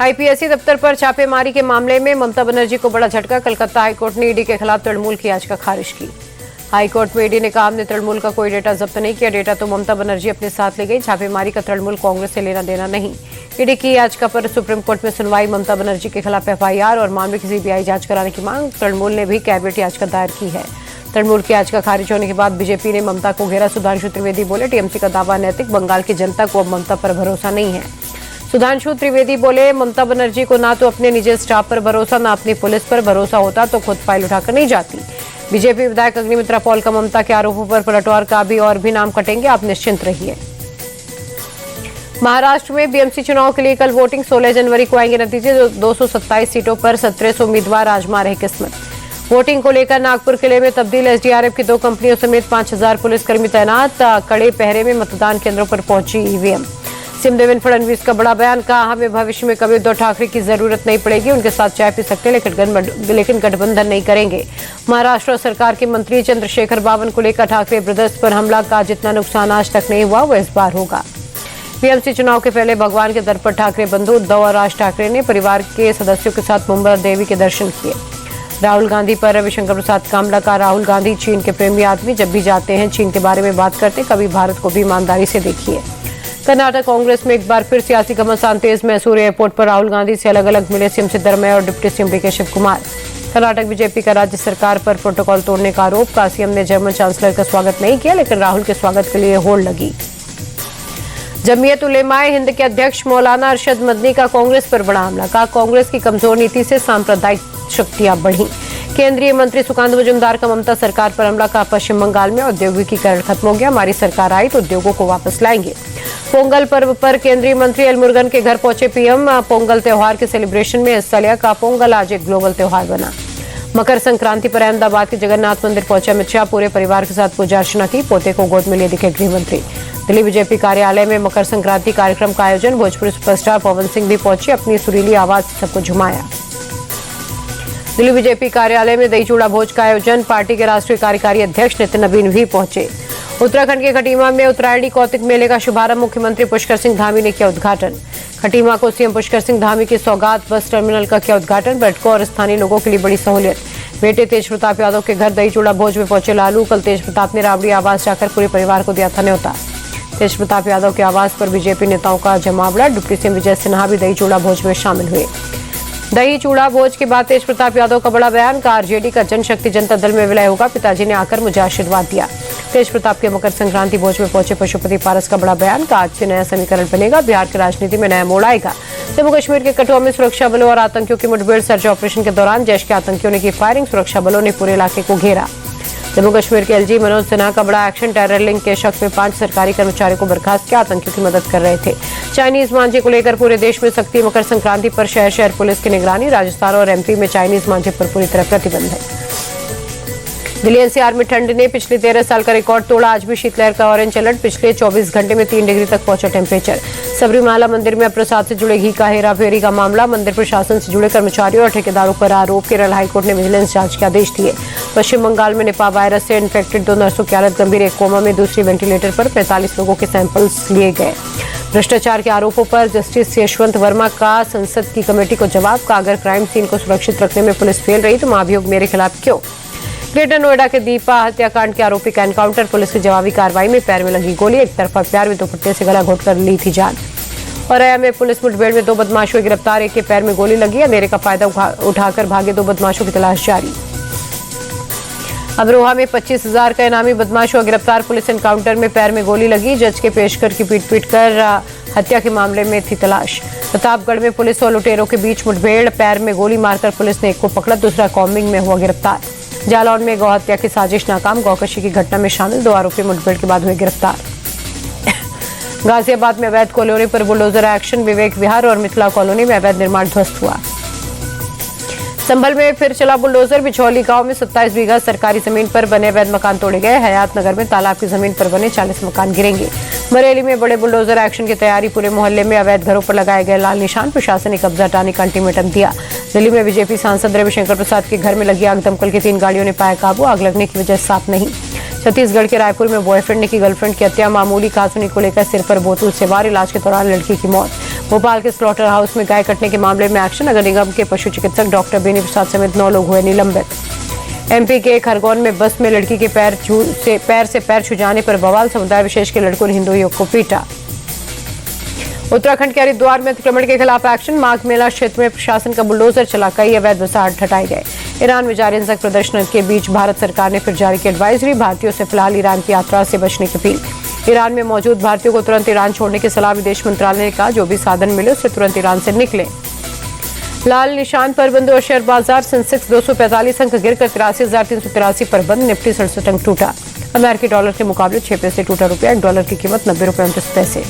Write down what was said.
IPSC दफ्तर पर छापेमारी के मामले में ममता बनर्जी को बड़ा झटका। कलकत्ता हाईकोर्ट ने ईडी के खिलाफ तृणमूल की याचिका खारिज की। हाईकोर्ट में ईडी ने कहा, हमने तृणमूल का कोई डेटा जब्त नहीं किया। डेटा तो ममता बनर्जी अपने साथ ले गई। छापेमारी का तृणमूल कांग्रेस से लेना देना नहीं। ईडी की याचिका पर सुप्रीम कोर्ट में सुनवाई। ममता बनर्जी के खिलाफ एफआईआर और मामले की सीबीआई जांच कराने की मांग। तृणमूल ने भी कैबिनेट याचिका दायर की है। तृणमूल की याचिका खारिज होने के बाद बीजेपी ने ममता को घेरा। सुधांशु त्रिवेदी बोले, टीएमसी का दावा नैतिक। बंगाल की जनता को अब ममता पर भरोसा नहीं है। सुधांशु त्रिवेदी बोले, ममता बनर्जी को ना तो अपने निजी स्टाफ पर भरोसा, ना अपनी पुलिस पर भरोसा होता तो खुद फाइल उठाकर नहीं जाती। बीजेपी विधायक अग्निमित्रा पॉल का ममता के आरोपों पर पलटवार का भी और भी नाम कटेंगे, आप निश्चिंत रहिए। महाराष्ट्र में बीएमसी चुनाव के लिए कल वोटिंग। 16 जनवरी को आएंगे नतीजे। 227 सीटों पर 1700 उम्मीदवार आजमा रहे किस्मत। वोटिंग को लेकर नागपुर किले में तब्दील। एसडीआरएफ की 2 कंपनियों समेत 5000 पुलिसकर्मी तैनात। कड़े पहरे में मतदान केंद्रों पर पहुंची ईवीएम। सीएम देवेंद्र फडणवीस का बड़ा बयान। कहा, हमें भविष्य में कभी उद्धव ठाकरे की जरूरत नहीं पड़ेगी। उनके साथ चाय पी सकते लेकिन गठबंधन नहीं करेंगे। महाराष्ट्र सरकार के मंत्री चंद्रशेखर बावन को लेकर ठाकरे ब्रदर्स पर हमला। का जितना नुकसान आज तक नहीं हुआ वो इस बार होगा। बीएमसी चुनाव के पहले भगवान के दर पर ठाकरे बंधु उद्धव और राज ठाकरे ने परिवार के सदस्यों के साथ मुंबई देवी के दर्शन किए। राहुल गांधी पर रविशंकर प्रसाद का हमला। का, राहुल गांधी चीन के प्रेमी आदमी, जब भी जाते हैं चीन के बारे में बात करते, कभी भारत को भी ईमानदारी से देखिए। कर्नाटक कांग्रेस में एक बार फिर सियासी घमासान तेज। मैसूर एयरपोर्ट पर राहुल गांधी से अलग अलग मिले सीएम सिद्धरमैया और deputy CM DK Shivakumar. Karnataka BJP का राज्य सरकार पर प्रोटोकॉल तोड़ने का आरोप। का, सीएम ने जर्मन चांसलर का स्वागत नहीं किया, लेकिन राहुल के स्वागत के लिए होड़ लगी। जमीयत उलेमाए हिंद के अध्यक्ष मौलाना अरशद मदनी का कांग्रेस पर बड़ा हमला। का, कांग्रेस की कमजोर नीति से सांप्रदायिक शक्तियां बढ़ी। केंद्रीय मंत्री सुकांत मजूमदार का ममता सरकार पर हमला। का, पश्चिम बंगाल में औद्योगिकीकरण खत्म हो गया। हमारी सरकार आई तो उद्योगों को वापस लाएंगे। पोंगल पर्व पर केंद्रीय मंत्री एल मुरुगन के घर पहुंचे पीएम। पोंगल त्योहार के सेलिब्रेशन में हिस्सा लिया। का, पोंगल आज एक ग्लोबल त्योहार बना। मकर संक्रांति पर अहमदाबाद के जगन्नाथ मंदिर पहुंचे अमित शाह। पूरे परिवार के साथ पूजा अर्चना की। पोते को गोद में लिए दिखे गृह मंत्री। दिल्ली बीजेपी कार्यालय में मकर संक्रांति कार्यक्रम का आयोजन। भोजपुरी सुपरस्टार पवन सिंह भी पहुंचे। अपनी सुरीली आवाज से सबको झुमाया। दिल्ली बीजेपी कार्यालय में दही चूड़ा भोज का आयोजन। पार्टी के राष्ट्रीय कार्यकारी अध्यक्ष नितिन नवीन भी पहुंचे। उत्तराखंड के खटीमा में उत्तरायणी कौतिक मेले का शुभारंभ। मुख्यमंत्री पुष्कर सिंह धामी ने किया उद्घाटन। खटीमा को सीएम पुष्कर सिंह धामी की सौगात। बस टर्मिनल का किया उद्घाटन। बैठकों और स्थानीय लोगों के लिए बड़ी सहूलियत। बेटे तेज प्रताप यादव के घर दही चूड़ा भोज में पहुंचे लालू। कल तेज प्रताप ने राबड़ी आवास जाकर पूरे परिवार को दिया था न्योता। तेज प्रताप यादव के आवास पर बीजेपी नेताओं का जमावड़ा। डिप्टी सीएम विजय सिन्हा भी दही चूड़ा भोज में शामिल हुए। दही चूड़ा भोज के बाद तेज प्रताप यादव का बड़ा बयान। का, आरजेडी का जनशक्ति जनता दल में विलय होगा। पिताजी ने आकर मुझे आशीर्वाद दिया। तेज प्रताप के मकर संक्रांति भोज में पहुंचे पशुपति पारस का बड़ा बयान। का, आज से नया समीकरण बनेगा। बिहार की राजनीति में नया मोड़ आएगा। जम्मू कश्मीर के कठुआ में सुरक्षा बलों और आतंकियों की मुठभेड़। सर्च ऑपरेशन के दौरान जैश के आतंकियों ने की फायरिंग। सुरक्षा बलों ने पूरे इलाके को घेरा। जम्मू कश्मीर के एलजी मनोज सिन्हा का बड़ा एक्शन। टेरर लिंक के शक में 5 सरकारी कर्मचारियों को बर्खास्त किया। आतंकियों की मदद कर रहे थे। चाइनीज मांझे को लेकर पूरे देश में सख्ती। मकर संक्रांति पर शहर शहर पुलिस की निगरानी। राजस्थान और एमपी में चाइनीज मांझे पर पूरी तरह प्रतिबंध है। दिल्ली एनसीआर में ठंड ने पिछले 13 साल का रिकॉर्ड तोड़ा। आज भी शीतलहर का ऑरेंज अलर्ट। पिछले 24 घंटे में 3 डिग्री तक पहुंचा टेम्परेचर। सबरीमाला मंदिर में प्रसाद से जुड़े घी का हेराफेरी का मामला। मंदिर प्रशासन से जुड़े कर्मचारियों और ठेकेदारों पर आरोप। केरल हाईकोर्ट ने विजिलेंस जांच के आदेश दिए। पश्चिम बंगाल में निपा वायरस से इन्फेक्टेड 2 नर्सों की हालत गंभीर। एक कोमा में, दूसरी वेंटिलेटर पर। 45 लोगों के सैंपल्स लिए गए। भ्रष्टाचार के आरोपों पर जस्टिस यशवंत वर्मा का संसद की कमेटी को जवाब। का, अगर क्राइम सीन को सुरक्षित रखने में पुलिस फेल रही तो महाभियोग मेरे खिलाफ क्यों। ग्रेटर नोएडा के दीपा हत्याकांड के आरोपी का एनकाउंटर। पुलिस की जवाबी कार्रवाई में पैर में लगी गोली। एक तरफा प्यार में दुपट्टे से गला घोटकर ली थी जान। औरैया में पुलिस मुठभेड़ में 2 बदमाश हुए गिरफ्तार। एक के पैर में गोली लगी। अंधेरे का फायदा उठाकर भागे 2 बदमाशों की तलाश जारी। अमरोहा में 25,000 का इनामी बदमाश हुआ गिरफ्तार। पुलिस एनकाउंटर में पैर में गोली लगी। जज के पेशकर की पीट कर हत्या के मामले में थी तलाश। प्रतापगढ़ में पुलिस और लुटेरों के बीच मुठभेड़। पैर में गोली मारकर पुलिस ने एक को पकड़ा, दूसरा कॉम्बिंग में हुआ गिरफ्तार। जालौन में गौ हत्या की साजिश नाकाम। गौकशी की घटना में शामिल 2 आरोपी मुठभेड़ के बाद हुए गिरफ्तार। गाजियाबाद में अवैध कॉलोनी पर बुलडोजर एक्शन। विवेक विहार और मिथिला कॉलोनी में अवैध निर्माण ध्वस्त हुआ। संभल में फिर चला बुलडोजर। बिछौली गांव में 27 बीघा सरकारी जमीन पर बने अवैध मकान तोड़े गए। हयात नगर में तालाब की जमीन पर बने 40 मकान गिरेंगे। बरेली में बड़े बुलडोजर एक्शन की तैयारी। पूरे मोहल्ले में अवैध घरों पर लगाए गए लाल निशान। प्रशासन ने कब्जा हटाने का अल्टीमेटम दिया। दिल्ली में बीजेपी सांसद रविशंकर प्रसाद के घर में लगी आग। दमकल की 3 गाड़ियों ने पाया काबू। आग लगने की वजह साफ नहीं। छत्तीसगढ़ के रायपुर में बॉयफ्रेंड ने की गर्लफ्रेंड की हत्या। मामूली कहासुनी को लेकर सिर पर बोतल से वार। इलाज के दौरान लड़की की मौत। भोपाल के स्लॉटर हाउस में गाय कटने के मामले में एक्शन। नगर निगम के पशु चिकित्सक डॉक्टर बेनी प्रसाद समेत 9 लोग हुए निलंबित। एमपी के खरगोन में बस में लड़की के पैर से पैर छू जाने पर बवाल। समुदाय विशेष के लड़कों ने हिंदू युवक को पीटा। उत्तराखंड के हरिद्वार में अतिक्रमण के खिलाफ एक्शन। माघ मेला क्षेत्र में प्रशासन का बुलडोजर चला, कई अवैध बसाहट हटाए गए। ईरान में जारी हिंसक प्रदर्शन के बीच भारत सरकार ने फिर जारी की एडवाइजरी। भारतीयों से फिलहाल ईरान की यात्रा से बचने की अपील। ईरान में मौजूद भारतीयों को तुरंत ईरान छोड़ने की सलाह। विदेश मंत्रालय ने कहा जो भी साधन मिले उससे तुरंत ईरान से निकले। लाल निशान पर बंद और शेयर बाजार। सेंसेक्स 245 अंक गिरकर 83,383 पर बंद। निफ्टी 67 अंक टूटा। अमेरिकी डॉलर के मुकाबले 6 पैसे टूटा रुपया। $1 की कीमत 90 रुपये 29 पैसे।